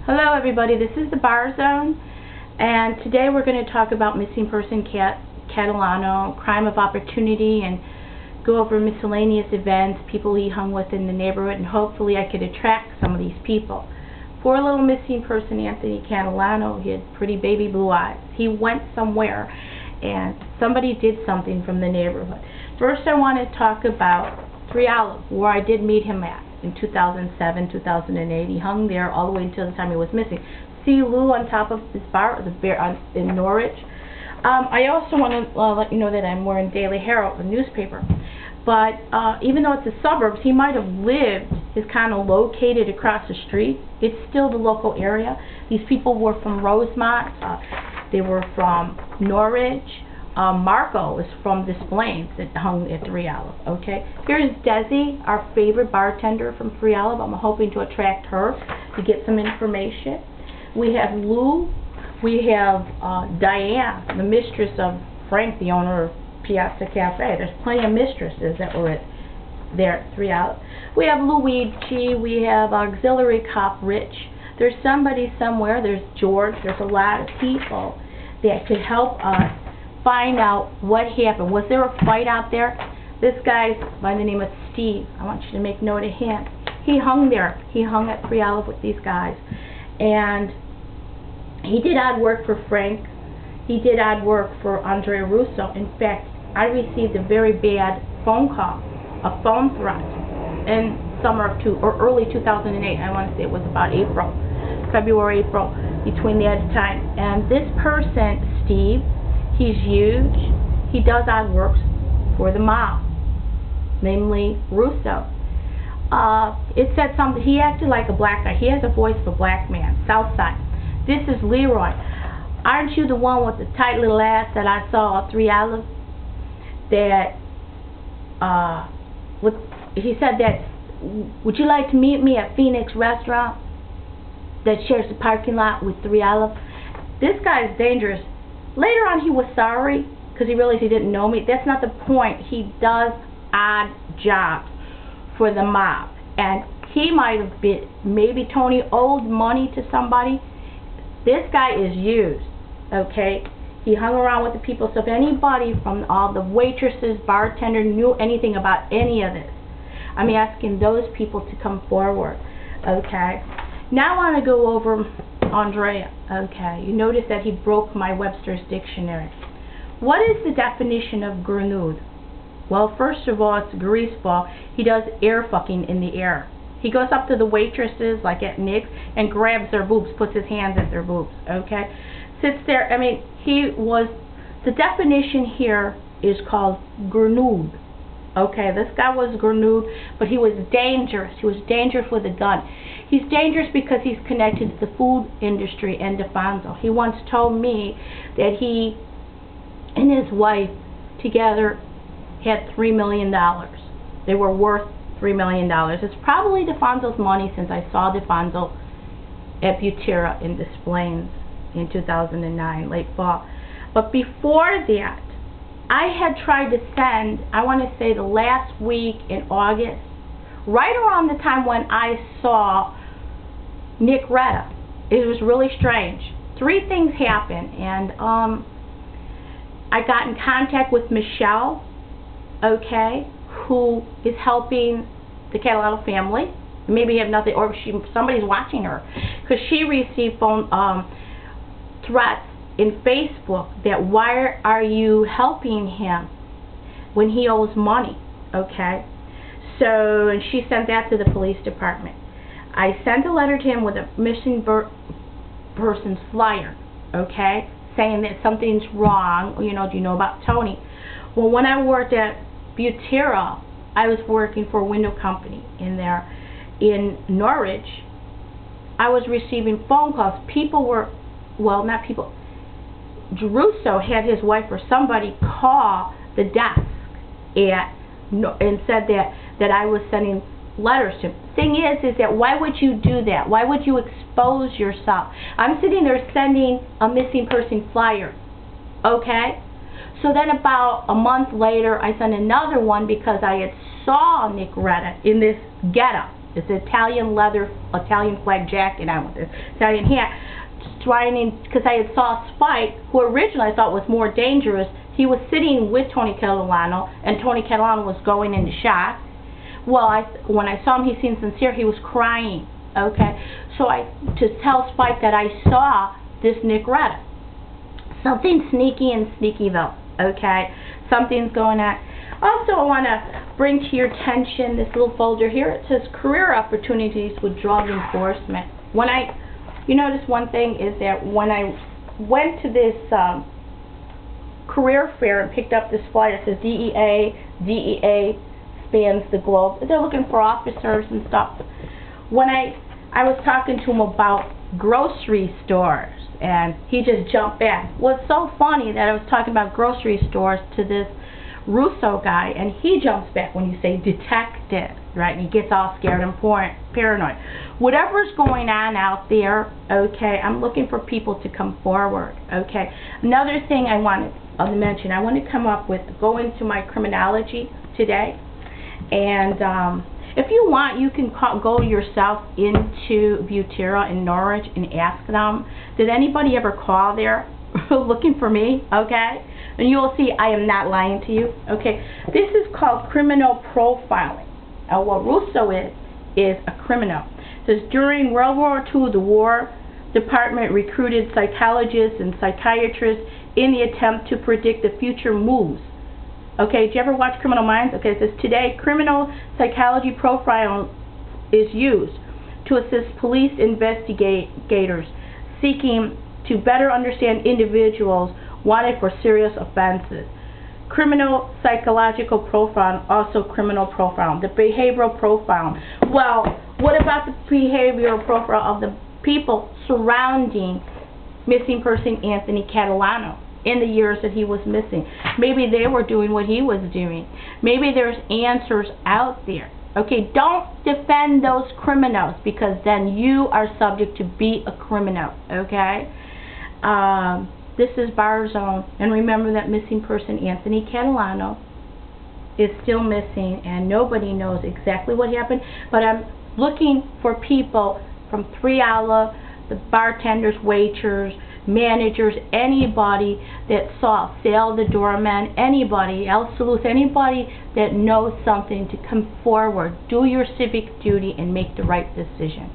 Hello everybody, this is the Bar Zone, and today we're going to talk about Missing Person Catalano, crime of opportunity, and go over miscellaneous events, people he hung with in the neighborhood, and hopefully I could attract some of these people. Poor little Missing Person Anthony Catalano, he had pretty baby blue eyes. He went somewhere and somebody did something from the neighborhood. First I want to talk about 3 Olive, where I did meet him at. In 2007, 2008, he hung there all the way until the time he was missing. See Lou on top of this bar, in Noridge. I also want to let you know that I'm wearing Daily Herald, the newspaper. But even though it's the suburbs, he might have lived, is kind of located across the street. It's still the local area. These people were from Rosemont. They were from Noridge. Marco is from Des Plaines that hung at 3 Olive, okay? Here's Desi, our favorite bartender from 3 Olive. I'm hoping to attract her to get some information. We have Lou. We have Diane, the mistress of Frank, the owner of Piazza Cafe. There's plenty of mistresses that were there at 3 Olive. We have Luigi. We have auxiliary cop Rich. There's somebody somewhere. There's George. There's a lot of people that could help us find out what happened. Was there a fight out there? This guy by the name of Steve, I want you to make note of him. He hung there. He hung at 3 Olive with these guys. And he did odd work for Frank. He did odd work for Andrea Russo. In fact, I received a very bad phone call, a phone threat, in summer of early 2008. I want to say it was about February, April, between that time. And this person, Steve, he's huge. He does odd works for the mob, namely Russo. It said something. He acted like a black guy. He has a voice of a black man. Southside. This is Leroy. Aren't you the one with the tight little ass that I saw at 3 Olive? That he said that. Would you like to meet me at Phoenix Restaurant that shares the parking lot with 3 Olive? This guy's dangerous. Later on, he was sorry because he realized he didn't know me. That's not the point. He does odd jobs for the mob. And he might have been, maybe Tony owed money to somebody. This guy is used, okay? He hung around with the people. So if anybody from all the waitresses, bartender knew anything about any of this, I'm asking those people to come forward, okay? Now I want to go over Andrea, okay. You notice that he broke my Webster's dictionary. What is the definition of grenade? Well, first of all, it's a greaseball. He does air fucking in the air. He goes up to the waitresses, like at Nick's, and grabs their boobs, puts his hands at their boobs, okay. Sits there, I mean, the definition here is called grenade. Okay, this guy was grenade, but he was dangerous. He was dangerous with a gun. He's dangerous because he's connected to the food industry and DeFonso. He once told me that he and his wife together had $3 million. They were worth $3 million. It's probably DeFonso's money, since I saw DeFonso at Butera in Des Plaines in 2009, late fall. But before that, I had tried to send, I want to say the last week in August, right around the time when I saw Nick Retta. It was really strange. 3 things happened, and I got in contact with Michelle, okay, who is helping the Catalano family. Maybe have nothing, or somebody's watching her, because she received phone threats in Facebook that why are you helping him when he owes money, okay? So, and she sent that to the police department. I sent a letter to him with a missing person's flyer, okay, saying that something's wrong, you know, do you know about Tony? Well, when I worked at Butera, I was working for a window company in there in Noridge. I was receiving phone calls. People were, well, not people, Russo had his wife or somebody call the desk and said that I was sending letters to him. Thing is that why would you do that? Why would you expose yourself? I'm sitting there sending a missing person flyer, okay? So then about a month later, I sent another one because I had saw Nick Retta in this getup, It's an Italian leather, Italian flag jacket on with this Italian hat. Because I had saw Spike, who originally I thought was more dangerous. He was sitting with Tony Catalano, and Tony Catalano was going into shock. Well, when I saw him, he seemed sincere. He was crying. Okay, so to tell Spike that I saw this Nicoretta. Something sneaky and sneakyville. Okay, something's going on. Also, I want to bring to your attention this little folder here. It says career opportunities with drug enforcement. You notice one thing is that when I went to this career fair and picked up this flyer, it says DEA spans the globe. They're looking for officers and stuff. When I was talking to him about grocery stores, and he just jumped back. Well, it's so funny that I was talking about grocery stores to this Russo guy, and he jumps back when you say detective, right? And he gets all scared and paranoid. Whatever's going on out there, okay, I'm looking for people to come forward, okay? Another thing I wanted to mention, I want to go into my criminology today, and if you want, you can go yourself into Butera in Noridge and ask them, did anybody ever call there looking for me, okay? And you will see I am not lying to you, okay? This is called criminal profiling. What Russo is a criminal. It says, during World War II, the War Department recruited psychologists and psychiatrists in the attempt to predict the future moves. Okay, did you ever watch Criminal Minds? Okay, it says, today, criminal psychology profiling is used to assist police investigators seeking to better understand individuals wanted for serious offenses. Criminal psychological profiling, also criminal profiling. The behavioral profiling. Well, what about the behavioral profile of the people surrounding missing person Anthony Catalano in the years that he was missing? Maybe they were doing what he was doing. Maybe there's answers out there. Okay, don't defend those criminals, because then you are subject to be a criminal, okay? This is Bar Zone, and remember that missing person Anthony Catalano is still missing, and nobody knows exactly what happened, but I'm looking for people from 3 Olive, the bartenders, waiters, managers, anybody that saw Sal the doorman, anybody, El Salute, anybody that knows something to come forward. Do your civic duty and make the right decision.